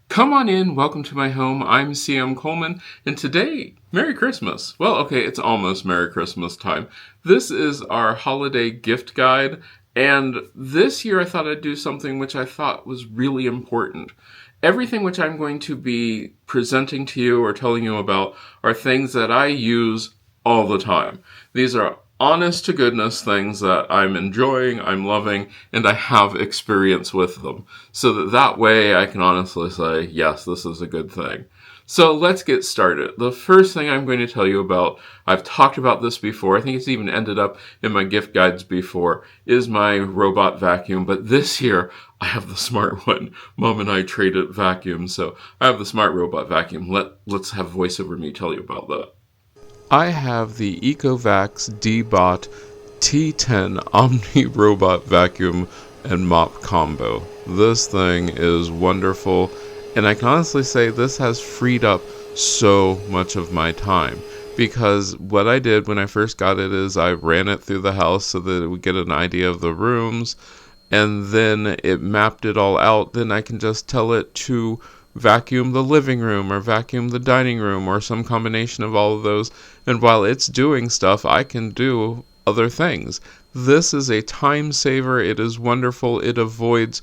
Come on in, welcome to my home. I'm CM Coleman, and today, Merry Christmas. Well, okay, it's almost Merry Christmas time. This is our holiday gift guide, and this year I thought I'd do something which I thought was really important. Everything which I'm going to be presenting to you or telling you about are things that I use all the time. These are honest to goodness things that I'm enjoying, I'm loving, and I have experience with them. So that way I can honestly say, yes, this is a good thing. So let's get started. The first thing I'm going to tell you about, I've talked about this before, I think it's even ended up in my gift guides before, is my robot vacuum. But this year, I have the smart one. Mom and I traded vacuums, so I have the smart robot vacuum. Let's have voice over me tell you about that. I have the ECOVACS DEEBOT T10 Omni Robot Vacuum and Mop Combo. This thing is wonderful, and I can honestly say this has freed up so much of my time. Because what I did when I first got it is I ran it through the house so that it would get an idea of the rooms, and then it mapped it all out. Then I can just tell it to vacuum the living room or vacuum the dining room or some combination of all of those. And while it's doing stuff, I can do other things. This is a time saver. It is wonderful. It avoids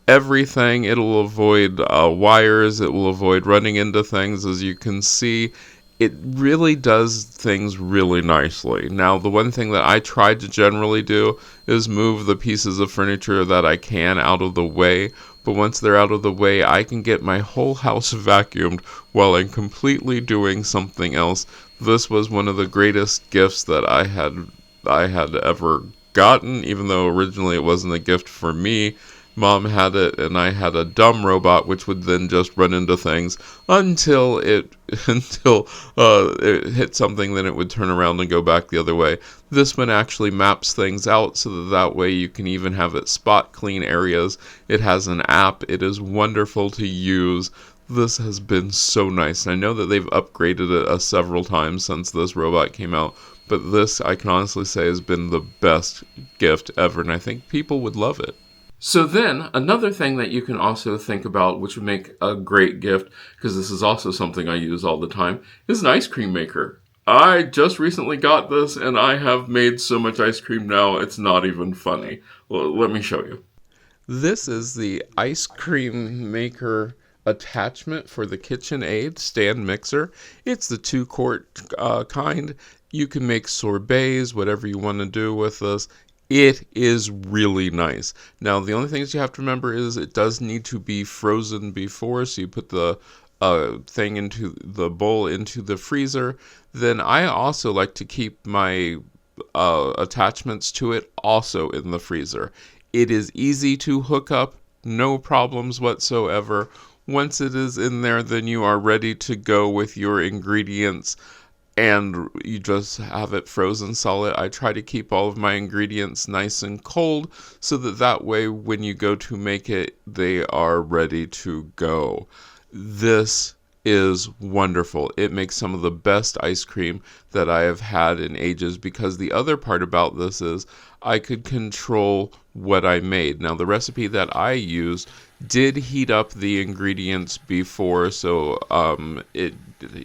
everything. It'll avoid wires. It will avoid running into things. As you can see, it really does things really nicely. Now, the one thing that I try to generally do is move the pieces of furniture that I can out of the way. But once they're out of the way, I can get my whole house vacuumed while I'm completely doing something else. This was one of the greatest gifts that I had ever gotten, even though originally it wasn't a gift for me. Mom had it, and I had a dumb robot which would then just run into things until it hit something. Then it would turn around and go back the other way. This one actually maps things out so that way you can even have it spot clean areas. It has an app. It is wonderful to use. This has been so nice. And I know that they've upgraded it several times since this robot came out, but this, I can honestly say, has been the best gift ever, and I think people would love it. So then, another thing that you can also think about, which would make a great gift, because this is also something I use all the time, is an ice cream maker. I just recently got this, and I have made so much ice cream now, it's not even funny. Well, let me show you. This is the ice cream maker attachment for the KitchenAid stand mixer. It's the 2-quart kind. You can make sorbets, whatever you want to do with this. It is really nice. Now, the only things you have to remember is it does need to be frozen before, so you put the thing into the bowl into the freezer. Then I also like to keep my attachments to it also in the freezer. It is easy to hook up, no problems whatsoever. Once it is in there, then you are ready to go with your ingredients, and you just have it frozen solid. I try to keep all of my ingredients nice and cold so that way when you go to make it, they are ready to go. This is wonderful. It makes some of the best ice cream that I have had in ages, because the other part about this is I could control what I made. Now, the recipe that I used did heat up the ingredients before, so it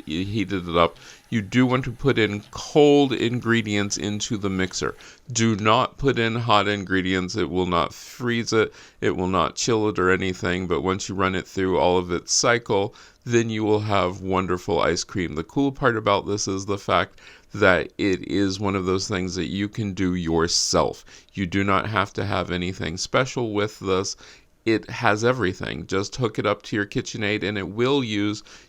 heated it up. You do want to put in cold ingredients into the mixer. Do not put in hot ingredients. It will not freeze it. It will not chill it or anything. But once you run it through all of its cycle, then you will have wonderful ice cream. The cool part about this is the fact that it is one of those things that you can do yourself. You do not have to have anything special with this. It has everything. Just hook it up to your KitchenAid, and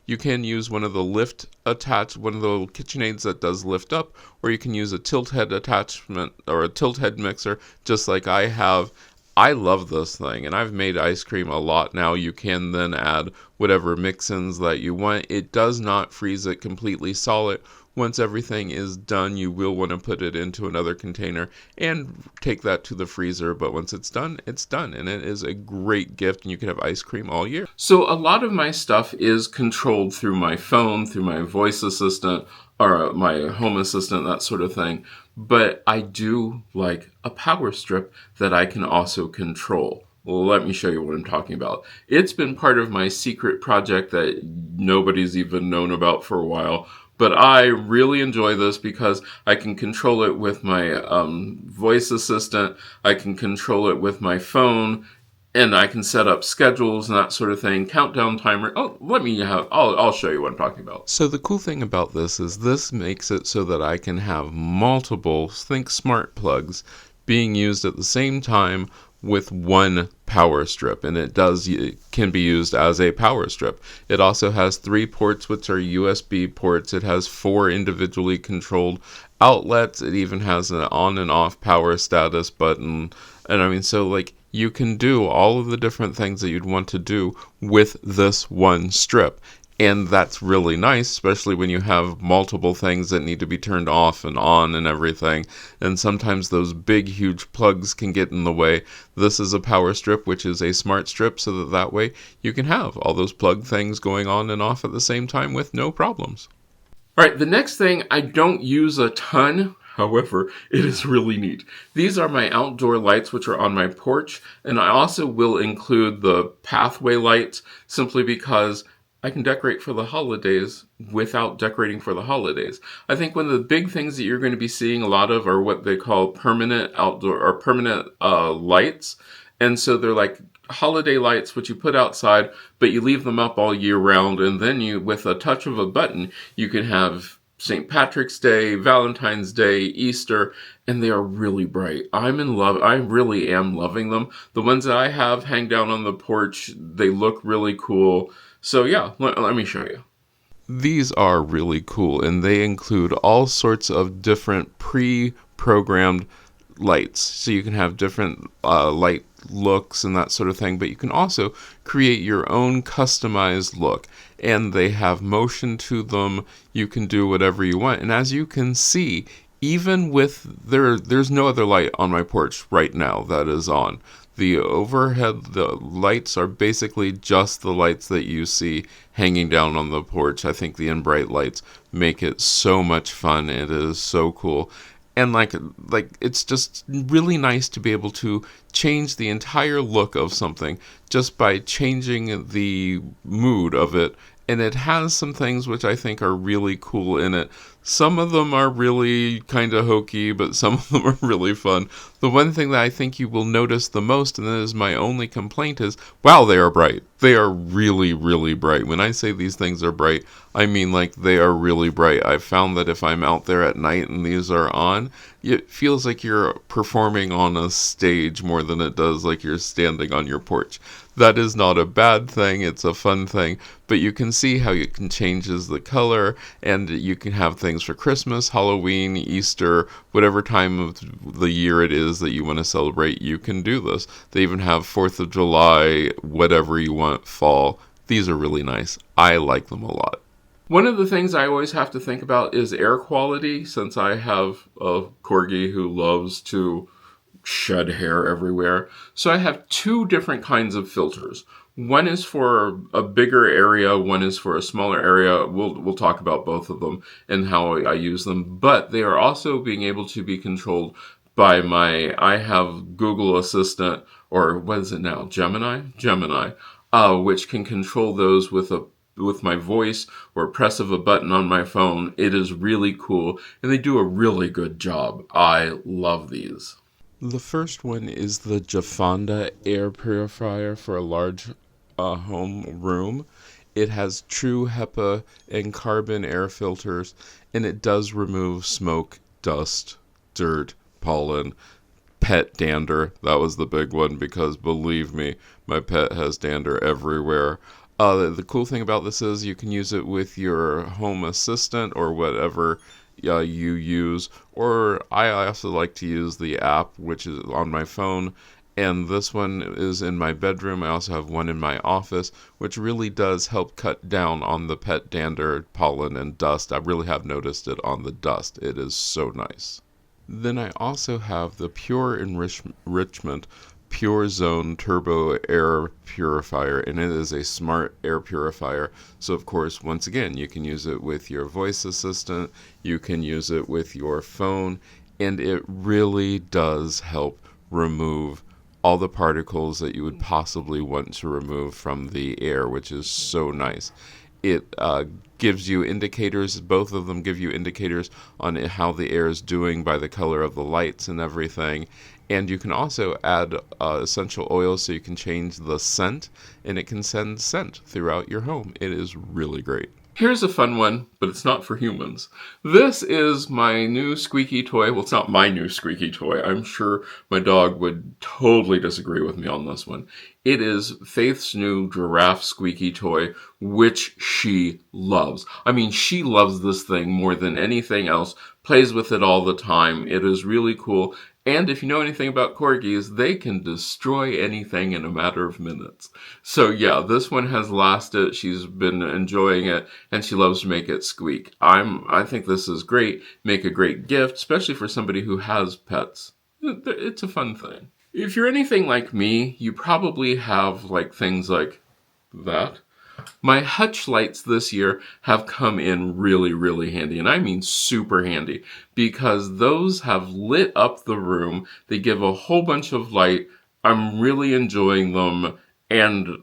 you can use one of the one of the KitchenAids that does lift up, or you can use a tilt head attachment or a tilt head mixer, just like I have. I love this thing, and I've made ice cream a lot now. You can then add whatever mix-ins that you want. It does not freeze it completely solid. Once everything is done, you will want to put it into another container and take that to the freezer. But once it's done, and it is a great gift, and you can have ice cream all year. So a lot of my stuff is controlled through my phone, through my voice assistant, or my home assistant, that sort of thing. But I do like a power strip that I can also control. Let me show you what I'm talking about. It's been part of my secret project that nobody's even known about for a while. But I really enjoy this because I can control it with my voice assistant. I can control it with my phone, and I can set up schedules and that sort of thing. Countdown timer. Oh, I'll show you what I'm talking about. So the cool thing about this makes it so that I can have multiple, think smart plugs being used at the same time with one power strip, and it can be used as a power strip. It also has 3 ports, which are USB ports. It has 4 individually controlled outlets. It even has an on and off power status button. And I mean, so like, you can do all of the different things that you'd want to do with this one strip. And that's really nice, especially when you have multiple things that need to be turned off and on and everything. And sometimes those big, huge plugs can get in the way. This is a power strip, which is a smart strip, so that way you can have all those plug things going on and off at the same time with no problems. All right, the next thing I don't use a ton. However, it is really neat. These are my outdoor lights, which are on my porch, and I also will include the pathway lights simply because I can decorate for the holidays without decorating for the holidays. I think one of the big things that you're going to be seeing a lot of are what they call permanent outdoor or permanent lights. And so they're like holiday lights, which you put outside, but you leave them up all year round. And then with a touch of a button, you can have St. Patrick's Day, Valentine's Day, Easter, and they are really bright. I'm in love. I really am loving them. The ones that I have hang down on the porch, they look really cool. So yeah, let me show you. These are really cool, and they include all sorts of different pre-programmed lights. So you can have different light looks and that sort of thing, but you can also create your own customized look. And they have motion to them. You can do whatever you want. And as you can see, even with there's no other light on my porch right now that is on. The lights are basically just the lights that you see hanging down on the porch. I think the Enbrighten lights make it so much fun. It is so cool. And like it's just really nice to be able to change the entire look of something just by changing the mood of it. And it has some things which I think are really cool in it. Some of them are really kind of hokey, but some of them are really fun. The one thing that I think you will notice the most, and that is my only complaint, is, wow, they are bright. They are really, really bright. When I say these things are bright, I mean like they are really bright. I've found that if I'm out there at night and these are on, it feels like you're performing on a stage more than it does like you're standing on your porch. That is not a bad thing, it's a fun thing, but you can see how it can changes the color, and you can have things for Christmas, Halloween, Easter, whatever time of the year it is that you want to celebrate, you can do this. They even have 4th of July, whatever you want, fall. These are really nice. I like them a lot. One of the things I always have to think about is air quality, since I have a corgi who loves to shed hair everywhere. So I have 2 different kinds of filters. One is for a bigger area, one is for a smaller area. We'll talk about both of them and how I use them, but they are also being able to be controlled by I have Google Assistant, or what is it now? Gemini, which can control those with my voice or press of a button on my phone. It is really cool, and they do a really good job. I love these. The first one is the Jafända Air Purifier for a large home room. It has true HEPA and carbon air filters, and it does remove smoke, dust, dirt, pollen, pet dander. That was the big one, because believe me, my pet has dander everywhere. The cool thing about this is you can use it with your home assistant or whatever you use, or I also like to use the app, which is on my phone, and this one is in my bedroom. I also have one in my office, which really does help cut down on the pet dander, pollen, and dust. I really have noticed it on the dust. It is so nice. Then I also have the Pure Enrichment PureZone Turbo Air Purifier, and it is a smart air purifier. So of course, once again, you can use it with your voice assistant, you can use it with your phone, and it really does help remove all the particles that you would possibly want to remove from the air, which is so nice. It gives you indicators, both of them give you indicators on how the air is doing by the color of the lights and everything. And you can also add essential oils so you can change the scent, and it can send scent throughout your home. It is really great. Here's a fun one, but it's not for humans. This is my new squeaky toy. Well, it's not my new squeaky toy. I'm sure my dog would totally disagree with me on this one. It is Faith's new giraffe squeaky toy, which she loves. I mean, she loves this thing more than anything else, plays with it all the time. It is really cool. And if you know anything about corgis, they can destroy anything in a matter of minutes. So yeah, this one has lasted. She's been enjoying it, and she loves to make it squeak. I think this is great. Make a great gift, especially for somebody who has pets. It's a fun thing. If you're anything like me, you probably have like things like that. My hutch lights this year have come in really, really handy, and I mean super handy, because those have lit up the room. They give a whole bunch of light. I'm really enjoying them, and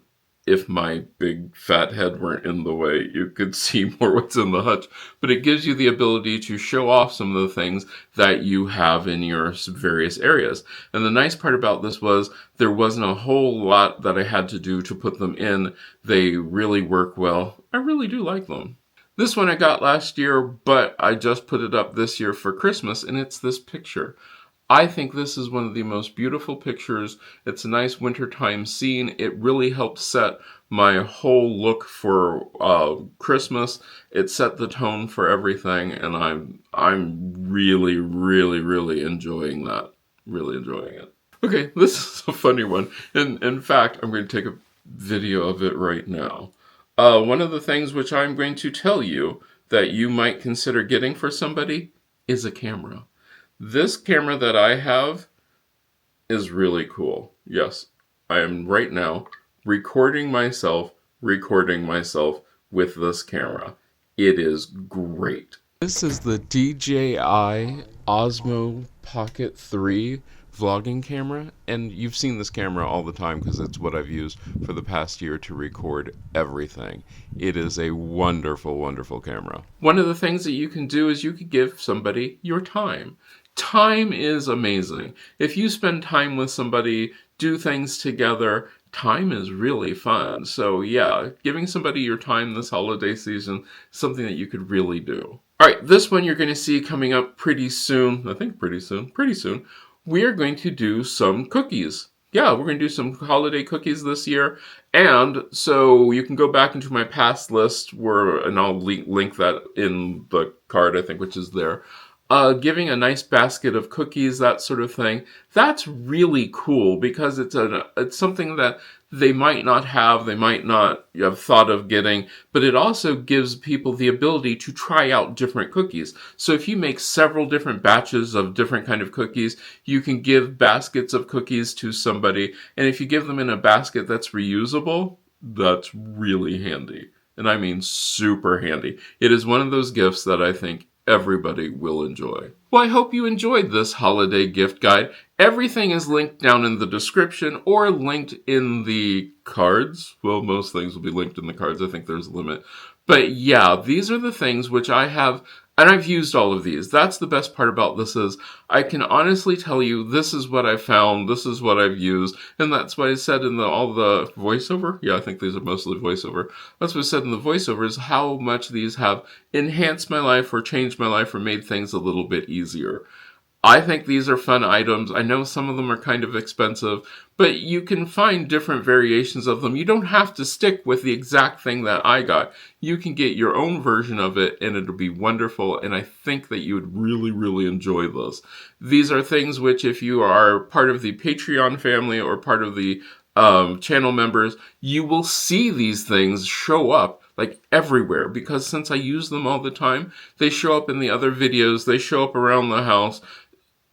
if my big fat head weren't in the way, you could see more what's in the hutch. But it gives you the ability to show off some of the things that you have in your various areas. And the nice part about this was there wasn't a whole lot that I had to do to put them in. They really work well. I really do like them. This one I got last year, but I just put it up this year for Christmas, and it's this picture. I think this is one of the most beautiful pictures. It's a nice wintertime scene. It really helped set my whole look for Christmas. It set the tone for everything, and I'm really, really, really enjoying that. Really enjoying it. Okay, this is a funny one. In fact, I'm going to take a video of it right now. One of the things which I'm going to tell you that you might consider getting for somebody is a camera. This camera that I have is really cool. Yes, I am right now recording myself with this camera. It is great. This is the DJI Osmo Pocket 3 vlogging camera, and you've seen this camera all the time because it's what I've used for the past year to record everything. It is a wonderful, wonderful camera. One of the things that you can do is you could give somebody your time. Time is amazing. If you spend time with somebody, do things together, time is really fun. So yeah, giving somebody your time this holiday season is something that you could really do. All right, this one you're going to see coming up pretty soon. I think pretty soon. We are going to do some cookies. Yeah, we're going to do some holiday cookies this year. And so you can go back into my past list and I'll link that in the card, I think, which is there. Giving a nice basket of cookies, that sort of thing. That's really cool because it's something that they might not have thought of getting, but it also gives people the ability to try out different cookies. So if you make several different batches of different kind of cookies, you can give baskets of cookies to somebody, and if you give them in a basket that's reusable, that's really handy. And I mean super handy. It is one of those gifts that I think everybody will enjoy. Well, I hope you enjoyed this holiday gift guide. Everything is linked down in the description or linked in the cards. Well, most things will be linked in the cards. I think there's a limit. But yeah, these are the things which I have, and I've used all of these. That's the best part about this is I can honestly tell you this is what I found, this is what I've used, and that's what I said in all the voiceover. Yeah, I think these are mostly voiceover. That's what I said in the voiceover is how much these have enhanced my life or changed my life or made things a little bit easier. I think these are fun items. I know some of them are kind of expensive, but you can find different variations of them. You don't have to stick with the exact thing that I got. You can get your own version of it, and it'll be wonderful, and I think that you would really, really enjoy this. These are things which, if you are part of the Patreon family or part of the channel members, you will see these things show up like everywhere, because since I use them all the time, they show up in the other videos, they show up around the house.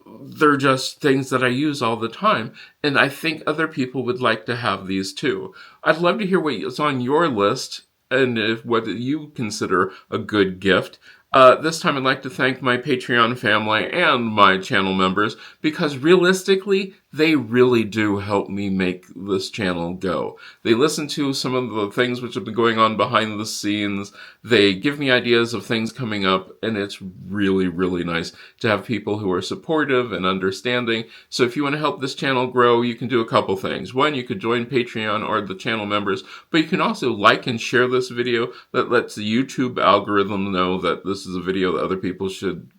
They're just things that I use all the time, and I think other people would like to have these too. I'd love to hear what's on your list and what you consider a good gift. This time I'd like to thank my Patreon family and my channel members, because realistically, they really do help me make this channel go. They listen to some of the things which have been going on behind the scenes. They give me ideas of things coming up, and it's really, really nice to have people who are supportive and understanding. So if you want to help this channel grow, you can do a couple things. One, you could join Patreon or the channel members, but you can also like and share this video. That lets the YouTube algorithm know that this is a video that other people should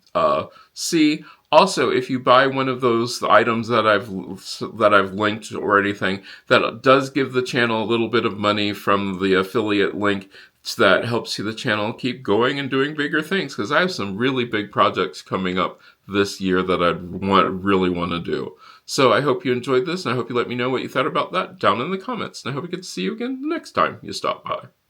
see. Also, if you buy one of those items that I've linked or anything, that does give the channel a little bit of money from the affiliate link. That helps the channel keep going and doing bigger things, because I have some really big projects coming up this year that really want to do. So I hope you enjoyed this, and I hope you let me know what you thought about that down in the comments. And I hope I get to see you again the next time you stop by.